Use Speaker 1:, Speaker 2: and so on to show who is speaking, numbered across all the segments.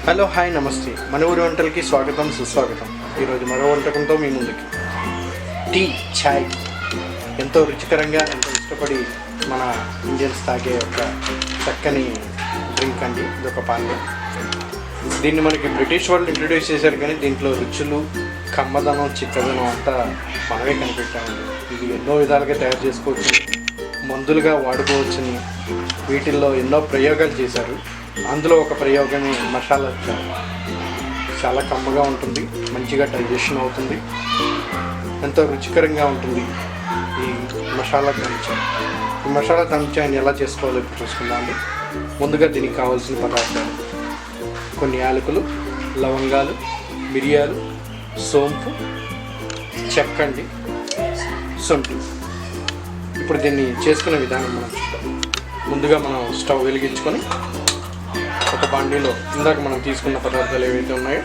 Speaker 1: Hello hi నమస్తే మన ఊరి వంటలకి స్వాగతం సుస్వాగతం. ఈరోజు మరో వంటకంతో మీ ముందుకి టీ ఛాయ్ ఎంతో రుచికరంగా ఎంతో ఇష్టపడి మన ఇండియన్స్ తాగే ఒక చక్కని డ్రింక్ అండి. ఇది ఒక పానీయం. దీన్ని మనకి బ్రిటిష్ వాళ్ళు ఇంట్రడ్యూస్ చేశారు, కానీ దీంట్లో రుచులు కమ్మదనం చిక్కదనం అంతా మనమే కనిపెట్టామండి. ఇది ఎన్నో విధాలుగా తయారు చేసుకోవచ్చు, మందులుగా వాడుకోవచ్చని వీటిల్లో ఎన్నో ప్రయోగాలు చేశారు. అందులో ఒక ప్రయోగమే మసాలా చాయ్. చాలా కమ్మగా ఉంటుంది, మంచిగా డైజెషన్ అవుతుంది, ఎంతో రుచికరంగా ఉంటుంది ఈ మసాలా తంచాయ్. ఈ మసాలా తంచాయ్ని ఎలా చేసుకోవాలో ఇప్పుడు చూసుకుందామండి. ముందుగా దీనికి కావాల్సిన పదార్థాలు: కొన్ని యాలకులు, లవంగాలు, మిరియాలు, సోంపు, చెక్క అండి, సొంటి. ఇప్పుడు దీన్ని చేసుకునే విధానం మనం చూద్దాం. ముందుగా మనం స్టవ్ వెలిగించుకొని ఒక బాండీలో ఇందాక మనం తీసుకున్న పదార్థాలు ఏవైతే ఉన్నాయో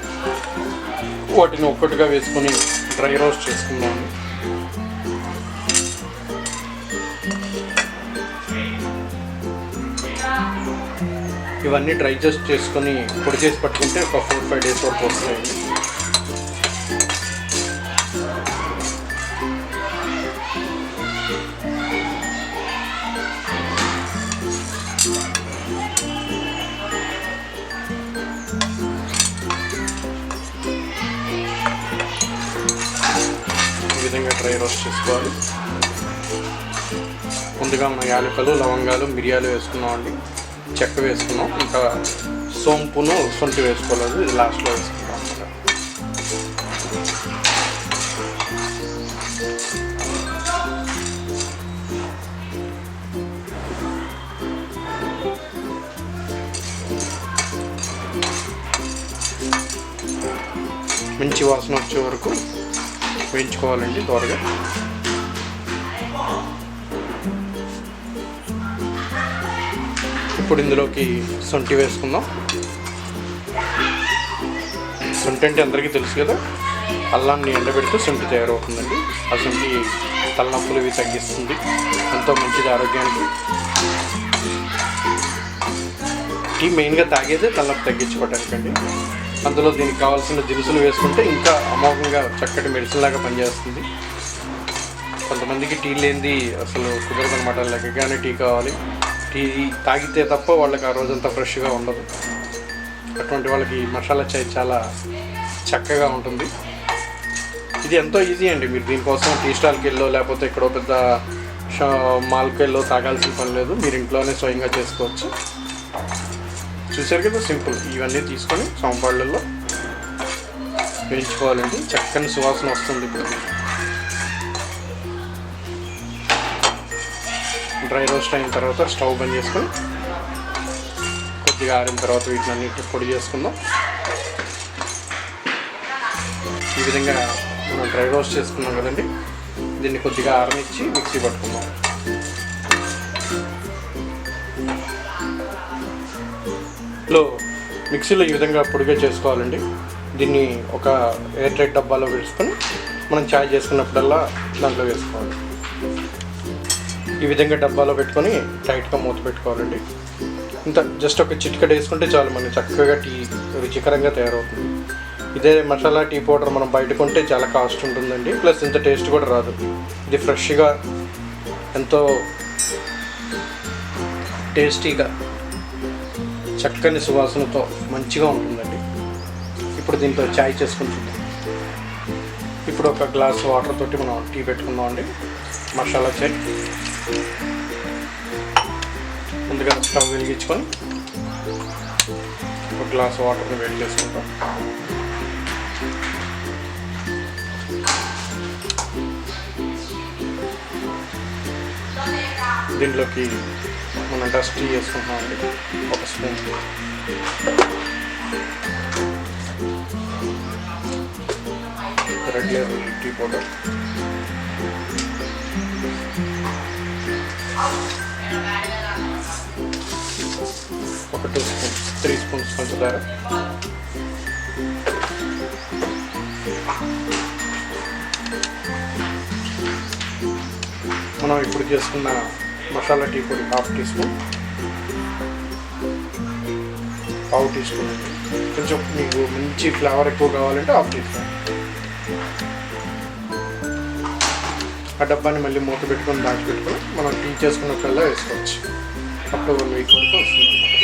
Speaker 1: వాటిని ఒక్కటిగా వేసుకొని డ్రై రోస్ట్ చేసుకుందాం. ఇవన్నీ డ్రై రోస్ట్ చేసుకొని పొడి చేసి పట్టుకుంటే ఒక 4-5 డేస్ వరకు వస్తాయండి. విధంగా డ్రై రోస్ట్ చేసుకోవాలి. ముందుగా మనం యాలకులు, లవంగాలు, మిరియాలు వేసుకున్నామండి, చెక్క వేసుకున్నాం, ఇంకా సోంపును సొంటి వేసుకోలేదు, ఇది లాస్ట్లో వేసుకున్నాం అన్నమాట. మంచి వాసన వచ్చే వరకు వేయించుకోవాలండి త్వరగా. ఇప్పుడు ఇందులోకి సొంటి వేసుకుందాం. సొంటి అంటే అందరికీ తెలుసు కదా, అల్లాన్ని ఎండబెడితే సొంటి తయారవుతుందండి. ఆ సొంటి తలనొప్పులు ఇవి తగ్గిస్తుంది, ఎంతో మంచిది ఆరోగ్యానికి. టీ మెయిన్గా తాగేదే తలనొప్పి తగ్గించుకోవడానికండి. అందులో దీనికి కావాల్సిన దినుసులు వేసుకుంటే ఇంకా అమోఘంగా చక్కటి మెడిసిన్ లాగా పనిచేస్తుంది. కొంతమందికి టీ లేనిది అసలు కుదరదనమాట, లెక్కగానే టీ కావాలి. టీ తాగితే తప్ప వాళ్ళకి ఆ రోజంతా ఫ్రెష్గా ఉండదు. అటువంటి వాళ్ళకి మసాలా చాయ్ చాలా చక్కగా ఉంటుంది. ఇది ఎంతో ఈజీ అండి. మీరు దీనికోసం టీ స్టాల్కి వెళ్ళో లేకపోతే ఎక్కడో పెద్ద మాల్కి వెళ్ళో తాగాల్సిన పని లేదు, మీరు ఇంట్లోనే స్వయంగా చేసుకోవచ్చు. చూసారు కదా, సింపుల్. ఇవన్నీ తీసుకొని సోంపాళ్ళల్లో వేయించుకోవాలండి. చక్కని సువాసన వస్తుంది. ఇప్పుడు డ్రై రోస్ట్ అయిన తర్వాత స్టవ్ బంద్ చేసుకొని కొద్దిగా ఆరిన తర్వాత వీటిని అన్నిటి పొడి చేసుకుందాం. ఈ విధంగా మనం డ్రై రోస్ట్ చేసుకున్నాం కదండి, దీన్ని కొద్దిగా ఆరనిచ్చి మిక్సీ పట్టుకుందాం. మిక్సీలో ఈ విధంగా పొడిగా చేసుకోవాలండి. దీన్ని ఒక ఎయిర్ టైట్ డబ్బాలో వేసుకొని మనం చాయ్ చేసుకున్నప్పుడల్లా దాంట్లో వేసుకోవాలి. ఈ విధంగా డబ్బాలో పెట్టుకొని టైట్గా మూత పెట్టుకోవాలండి. ఇంత జస్ట్ ఒక చిటికెట్ వేసుకుంటే చాలు, మనం చక్కగా టీ రుచికరంగా తయారవుతుంది. ఇదే మసాలా టీ పౌడర్ మనం బయట కొంటే చాలా కాస్ట్ ఉంటుందండి, ప్లస్ ఇంత టేస్ట్ కూడా రాదు. ఇది ఫ్రెష్గా ఎంతో టేస్టీగా చక్కని సువాసనతో మంచిగా ఉంటుందండి. ఇప్పుడు దీంతో చాయ్ చేసుకుంటున్నాం. ఇప్పుడు ఒక గ్లాస్ వాటర్ తోటి మనం టీ పెట్టుకుందాం అండి. మసాలా చాయ్. ముందుగా స్టవ్ వెలిగించుకొని ఒక గ్లాస్ వాటర్ని వేడి చేసుకుంటాం. దీంట్లోకి మనం డస్ట్ టీ వేసుకుంటామండి. ఒక spoon red label tea powder, ఒక 3 స్పూన్స్ పంచదార, మనం ఇప్పుడు చేసుకున్న మసాలా టీ పొడి ½ టీ స్పూన్, పావు టీ స్పూన్ కొంచెం మీకు మంచి ఫ్లేవర్ ఎక్కువ కావాలంటే ఆఫ్ టీస్పూన్. ఆ డబ్బాని మళ్ళీ మూత పెట్టుకొని దాచిపెట్టుకొని మనం టీ చేసుకున్నప్పుడల్లా వేసుకోవచ్చు. అప్పుడు 1 వీక్ వరకు వస్తుంది అన్నమాట.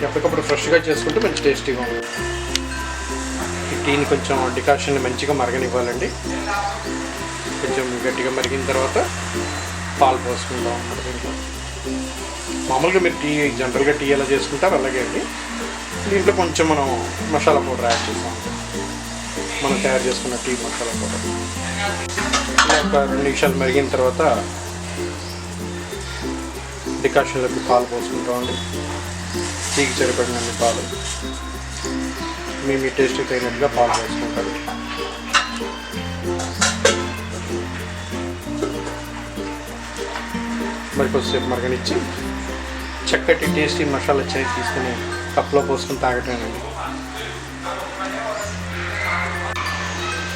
Speaker 1: ఎప్పటికప్పుడు ఫ్రెష్గా చేసుకుంటే మంచి టేస్టీగా ఉంటుంది. ఈ టీని కొంచెం డికాషన్ని మంచిగా మరగనివ్వాలండి. కొంచెం గట్టిగా మరిగిన తర్వాత పాలు పోసుకుంటాం అన్నమాట. దీంట్లో మామూలుగా మీరు టీ జనరల్గా టీ ఎలా చేసుకుంటారు అలాగే అండి. దీంట్లో కొంచెం మనం మసాలా పౌడర్ యాడ్ చేస్తాం. మనం తయారు చేసుకున్న టీ మసాలా పౌడర్ ఒక 2 నిమిషాలు మరిగిన తర్వాత డికాషన్లోకి పాలు పోసుకుంటామండి. టీకి సరిపడినన్ని పాలు మీ టేస్ట్కి తగినట్టుగా పాలు పోసుకుంటారు. మరి కొద్దిసేపు మరగనిచ్చి చక్కటి టేస్టీ మసాలా చాయ్ తీసుకుని కప్లో పోసుకొని తాగటమేనండి.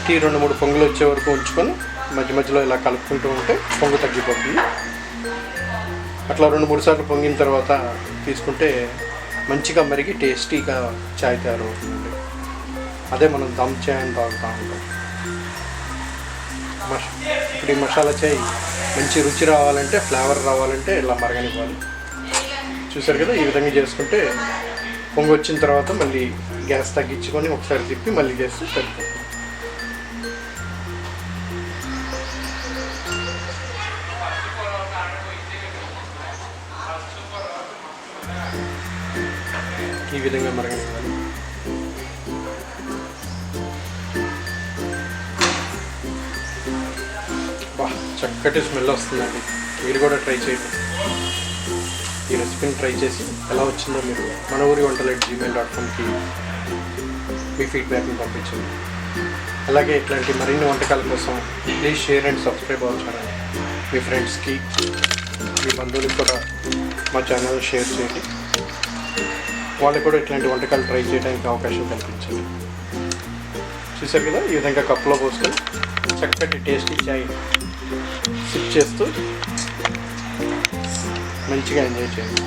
Speaker 1: టీ 2-3 పొంగులు వచ్చే వరకు ఉంచుకొని మధ్య మధ్యలో ఇలా కలుపుకుంటూ ఉంటే పొంగు తగ్గిపోతుంది. అట్లా 2-3 సార్లు పొంగిన తర్వాత తీసుకుంటే మంచిగా మరిగి టేస్టీగా చాయ్ తయారవుతుంది. అదే మనం దమ్ చాయ్ అని తాగుతూ ఉంటాం. ఇప్పుడు ఈ మసాలా చాయ్ మంచి రుచి రావాలంటే, ఫ్లేవర్ రావాలంటే ఇలా మరగనివ్వాలి. చూసారు కదా, ఈ విధంగా చేసుకుంటే పొంగు వచ్చిన తర్వాత మళ్ళీ గ్యాస్ తగ్గించుకొని ఒకసారి తిప్పి మళ్ళీ చేస్తే సరిపోతుంది. ఈ విధంగా మరగనివ్వాలి. బా చక్కటి స్మెల్ వస్తుందండి. మీరు కూడా ట్రై చేయండి. ఈ రెసిపీని ట్రై చేసి ఎలా వచ్చిందో మీరు manavurivantalu@gmail.comకి మీ ఫీడ్బ్యాక్ని పంపించండి. అలాగే ఇట్లాంటి మరిన్ని వంటకాల కోసం please share and subscribe our channel. మీ ఫ్రెండ్స్కి, మీ బంధువులకు కూడా మా ఛానల్ షేర్ చేయండి. వాళ్ళకి కూడా ఇట్లాంటి వంటకాలు ట్రై చేయడానికి అవకాశం కల్పించండి. చూసారు కదా, ఈ విధంగా కప్లో పోసుకొని చక్కటి టేస్టీ చాయ్ సిప్ చేస్తూ మంచిగా ఎంజాయ్ చేయండి.